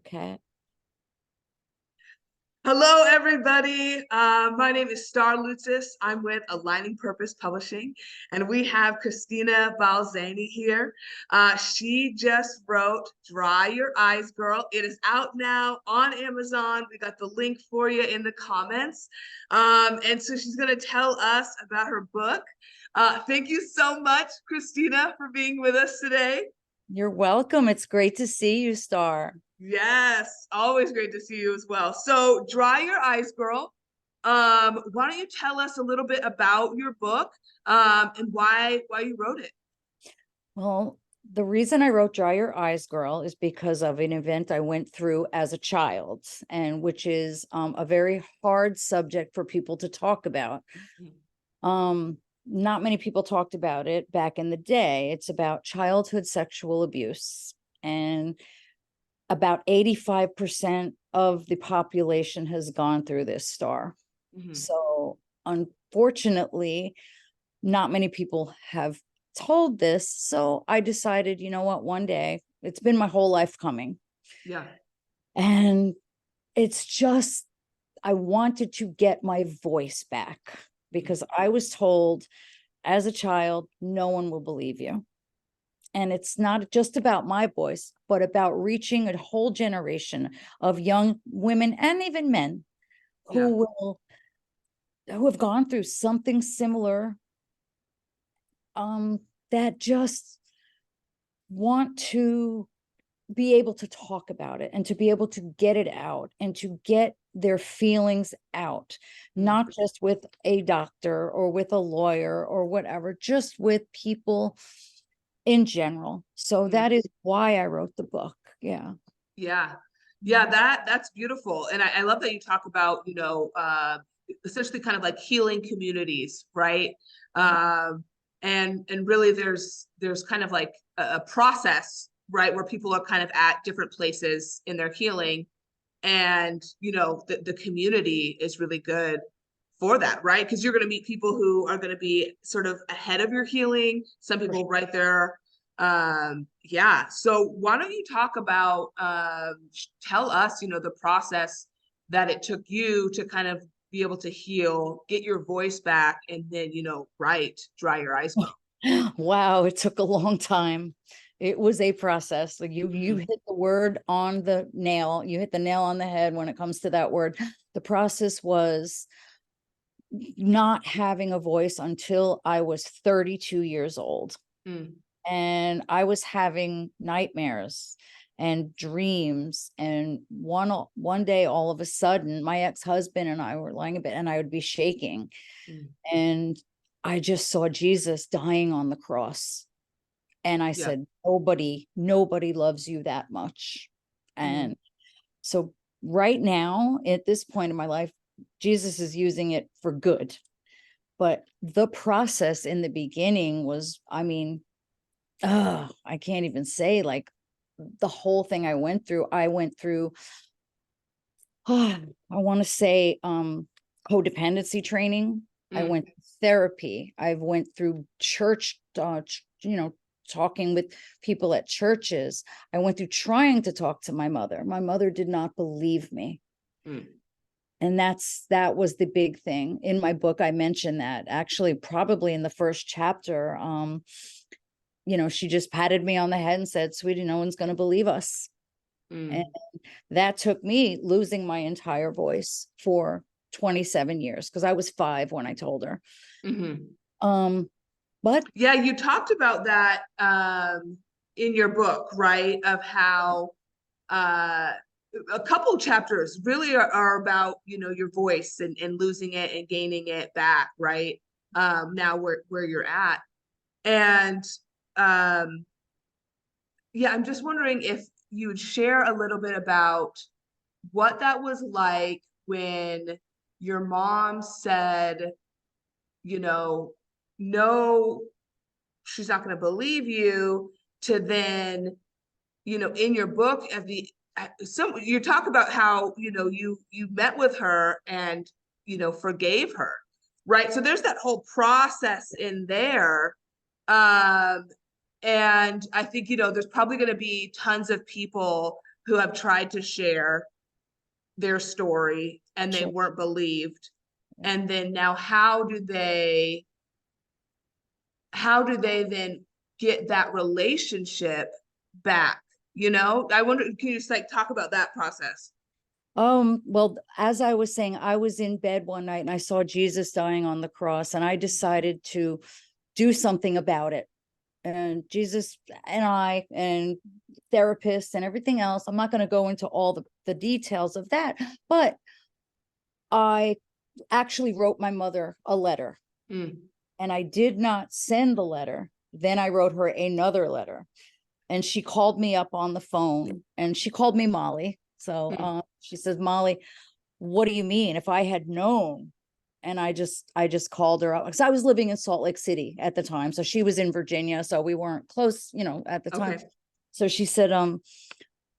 Okay. Hello, everybody. My name is Star Lutzis. I'm with Aligning Purpose Publishing, and we have Christina Balzani here. She just wrote Dry Your Eyes, Girl. It is out now on Amazon. We got the link for you in the comments. And so she's going to tell us about her book. Thank you so much, Christina, for being with us today. You're welcome. It's great to see you, Star. Yes, always great to see you as well. So, Dry Your Eyes, Girl. Why don't you tell us a little bit about your book, and why you wrote it? Well, the reason I wrote Dry Your Eyes, Girl is because of an event I went through as a child, and which is a very hard subject for people to talk about. Not many people talked about it back in the day. It's about childhood sexual abuse, and about 85% of the population has gone through this, Star. Mhm. So unfortunately, not many people have told this. So I decided, you know what, one day, it's been my whole life coming. Yeah. And it's just, I wanted to get my voice back because I was told as a child, no one will believe you. And it's not just about my voice, but about reaching a whole generation of young women and even men Yeah. who have gone through something similar, that just want to be able to talk about it and to be able to get it out and to get their feelings out, not just with a doctor or with a lawyer or whatever, just with people in general. So that is why I wrote the book. Yeah. Yeah. Yeah, that's beautiful. And I love that you talk about, essentially kind of like healing communities, right? And really there's kind of like a process, right, where people are kind of at different places in their healing. And the community is really good for that, right? Because you're going to meet people who are going to be sort of ahead of your healing, some people right there. Yeah, so why don't you talk about, tell us, the process that it took you to kind of be able to heal, get your voice back, and then write Dry Your Eyes, Girl. Wow, it took a long time. It was a process. Like you hit the word on the nail. You hit the nail on the head when it comes to that word. The process was not having a voice until I was 32 years old. And I was having nightmares and dreams. And one day, all of a sudden, my ex-husband and I were lying in bed and I would be shaking. And I just saw Jesus dying on the cross. And I said, nobody loves you that much. And so right now, at this point in my life, Jesus is using it for good. But the process in the beginning was, I mean, I can't even say, like, the whole thing I went through, I want to say, codependency training. I went through therapy. I went through church, talking with people at churches. I went through trying to talk to my mother. My mother did not believe me. And that was the big thing. In my book, I mentioned that actually probably in the first chapter. She just patted me on the head and said, "Sweetie, no one's going to believe us." And that took me losing my entire voice for 27 years because I was 5 when I told her. But yeah, you talked about that in your book, right? Of how a couple chapters really are about, your voice and losing it and gaining it back, right? Now where you're at. And yeah, I'm just wondering if you would share a little bit about what that was like when your mom said, no, she's not going to believe you, to then, in your book at the you talk about how, you met with her and, forgave her, right? So there's that whole process in there. And I think, there's probably going to be tons of people who have tried to share their story and they Sure. weren't believed. And then now how do they then get that relationship back? I wonder, can you just like talk about that process? Well, as I was saying, I was in bed one night and I saw Jesus dying on the cross, and I decided to do something about it. And Jesus and I and therapists and everything else, I'm not going to go into all the details of that, but I actually wrote my mother a letter, and I did not send the letter. Then I wrote her another letter, and she called me up on the phone, and she called me Molly. So she says, Molly, what do you mean? If I had known? And I just called her up because I was living in Salt Lake City at the time. So she was in Virginia. So we weren't close, at the time. Okay. So she said,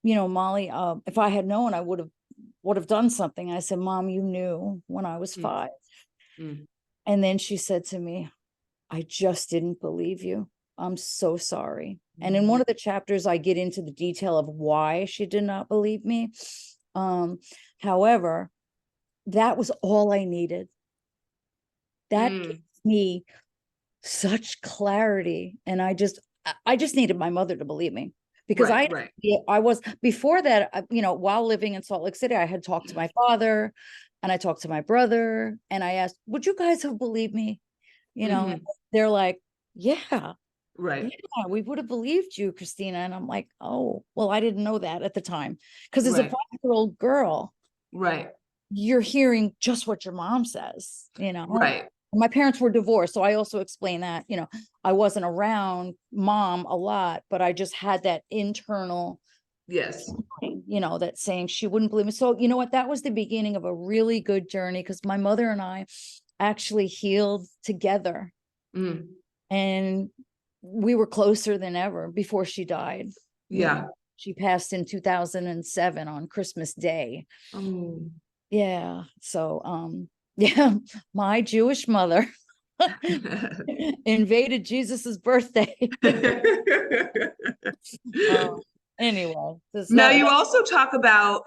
Molly, if I had known, I would have done something. I said, Mom, you knew when I was 5. And then she said to me, I just didn't believe you. I'm so sorry. And in one of the chapters, I get into the detail of why she did not believe me. However, that was all I needed. That gave me such clarity. And I just needed my mother to believe me, because I was before that, while living in Salt Lake City, I had talked to my father and I talked to my brother and I asked, would you guys have believed me? They're like, yeah, we would have believed you, Christina. And I'm like, oh, well, I didn't know that at the time. Because as a 5-year-old girl, you're hearing just what your mom says, My parents were divorced. So I also explained that, I wasn't around mom a lot, but I just had that internal, that saying she wouldn't believe me. So you know what? That was the beginning of a really good journey, because my mother and I actually healed together. And we were closer than ever before she died. She passed in 2007 on Christmas Day. Yeah. So, my Jewish mother invaded Jesus's birthday. Anyway. Now you also talk about,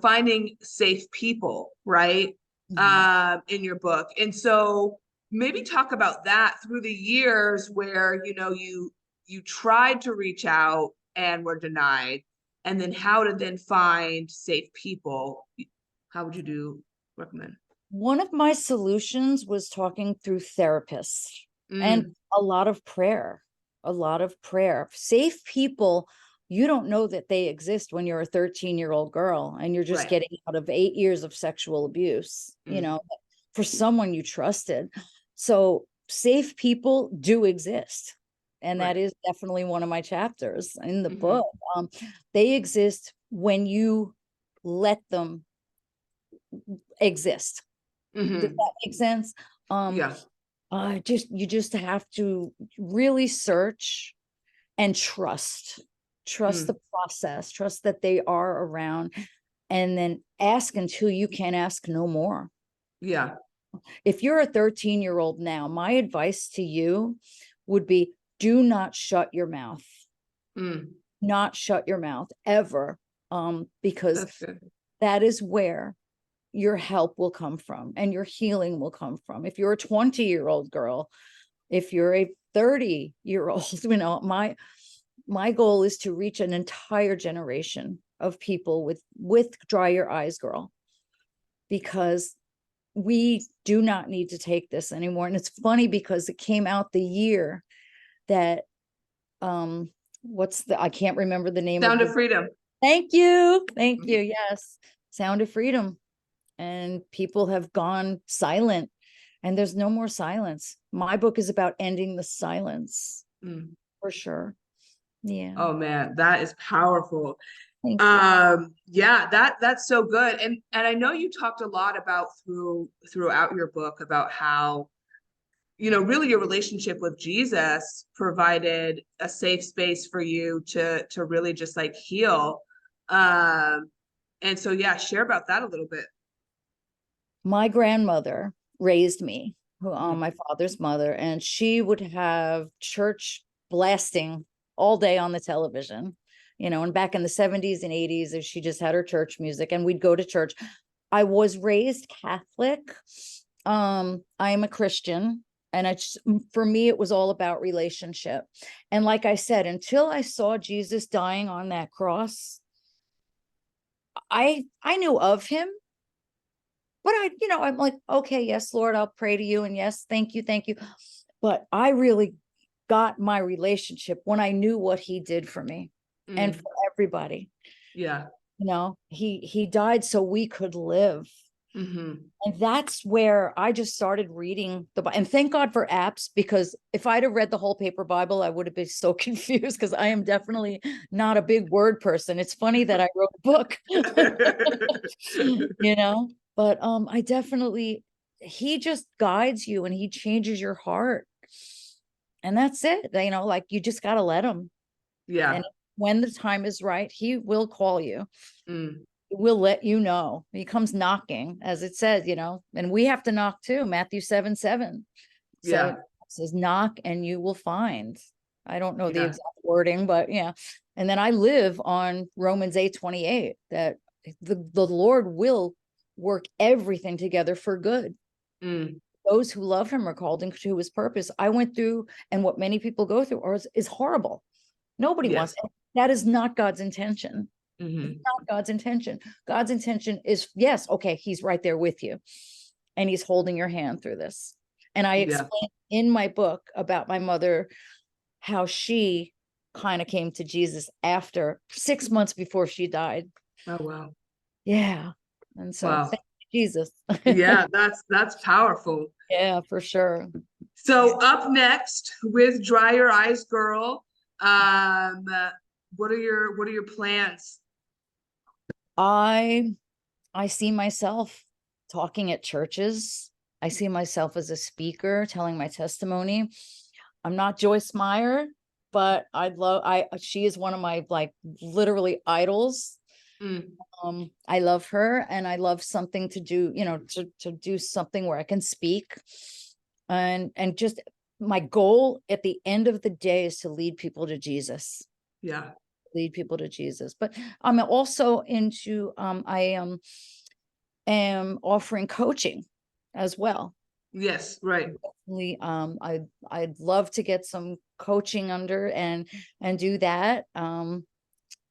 finding safe people, right? In your book. And so maybe talk about that through the years where, you tried to reach out and were denied, and then how to then find safe people. How would you recommend? One of my solutions was talking through therapists and a lot of prayer. Safe people, you don't know that they exist when you're a 13-year-old girl and you're just getting out of 8 years of sexual abuse, for someone you trusted. So safe people do exist. And that is definitely one of my chapters in the book. They exist when you let them exist. Does that make sense? You just have to really search and trust the process, trust that they are around, and then ask until you can ask no more. If you're a 13-year-old now, my advice to you would be, do not shut your mouth. Not shut your mouth ever. Because that is where your help will come from and your healing will come from. If you're a 20-year-old girl, if you're a 30-year-old, my goal is to reach an entire generation of people with Dry Your Eyes Girl, because we do not need to take this anymore. And it's funny because it came out the year that I can't remember the name. Sound of Freedom. Thank you. Yes. Sound of Freedom. And people have gone silent, and there's no more silence. My book is about ending the silence, for sure. Yeah. Oh man, that is powerful. Thank you. Yeah, that's so good. And I know you talked a lot about throughout your book about how, really your relationship with Jesus provided a safe space for you to really just like heal. And so, yeah, share about that a little bit. My grandmother raised me, my father's mother, and she would have church blasting all day on the television. and back in the 70s and 80s, she just had her church music and we'd go to church. I was raised Catholic. I am a Christian, and for me, it was all about relationship. And like I said, until I saw Jesus dying on that cross, I knew of him, but I'm like, okay, yes, Lord, I'll pray to you. And yes, thank you. Thank you. But I really got my relationship when I knew what he did for me and for everybody. Yeah. He died so we could live. And that's where I just started reading the Bible. And thank God for apps, because if I'd have read the whole paper Bible, I would have been so confused, because I am definitely not a big word person. It's funny that I wrote a book, but I definitely, he just guides you and he changes your heart. And that's it. Like, you just got to let him. Yeah. And when the time is right, he will call you. Will let you know. He comes knocking, as it says, and we have to knock too. Matthew 7:7 says, knock and you will find. I don't know the exact wording, but yeah. And then I live on Romans 8:28, that the Lord will work everything together for good. Those who love him are called into his purpose. I went through, and what many people go through is horrible. Nobody wants it. That is not God's intention. It's not God's intention. God's intention is, yes, okay, he's right there with you and he's holding your hand through this. And I explain in my book about my mother, how she kind of came to Jesus after 6 months before she died. Oh, wow. Yeah. And so thank you, Jesus. Yeah, that's powerful. Yeah, for sure. So up next with Dry Your Eyes Girl, what are your plans? I see myself talking at churches. I see myself as a speaker, telling my testimony. I'm not Joyce Meyer, but she is one of my, like, literally idols. I love her, and I love something to do, to do something where I can speak, and just my goal at the end of the day is to lead people to Jesus. Yeah. Lead people to Jesus. But I'm also into, I am offering coaching as well. Yes, right. I'd love to get some coaching under and do that. I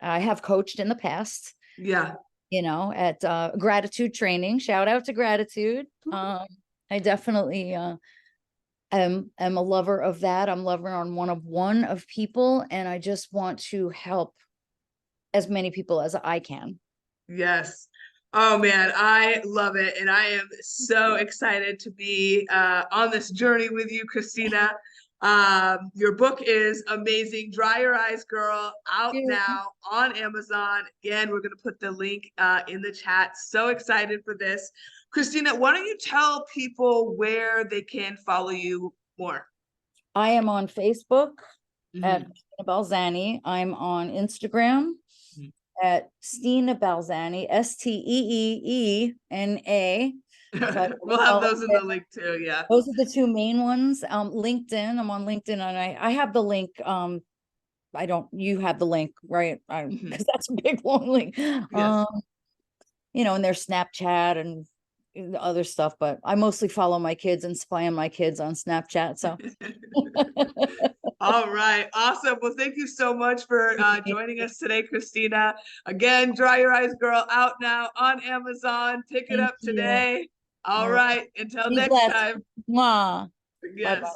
have coached in the past. Yeah. At gratitude training. Shout out to gratitude. I definitely am a lover of that. I'm lover on one of people, and I just want to help as many people as I can. Yes. Oh man, I love it. And I am so excited to be on this journey with you, Christina. Your book is amazing. Dry Your Eyes Girl, out now on Amazon. Again, we're going to put the link in the chat. So excited for this. Christina, why don't you tell people where they can follow you more? I am on Facebook at Christina Balzani. I'm on Instagram at Stina Balzani, STEEENA. We'll have those in the link too. Yeah. Those are the two main ones. LinkedIn, I'm on LinkedIn, and I have the link. You have the link, right? Because that's a big long link. Yes. And there's Snapchat and other stuff, but I mostly follow my kids and spy on my kids on Snapchat. So. All right. Awesome. Well, thank you so much for joining us today, Christina. Again, Dry Your Eyes Girl, out now on Amazon. Pick it up today. All right. Until next time. Mwah. Yes. Bye-bye.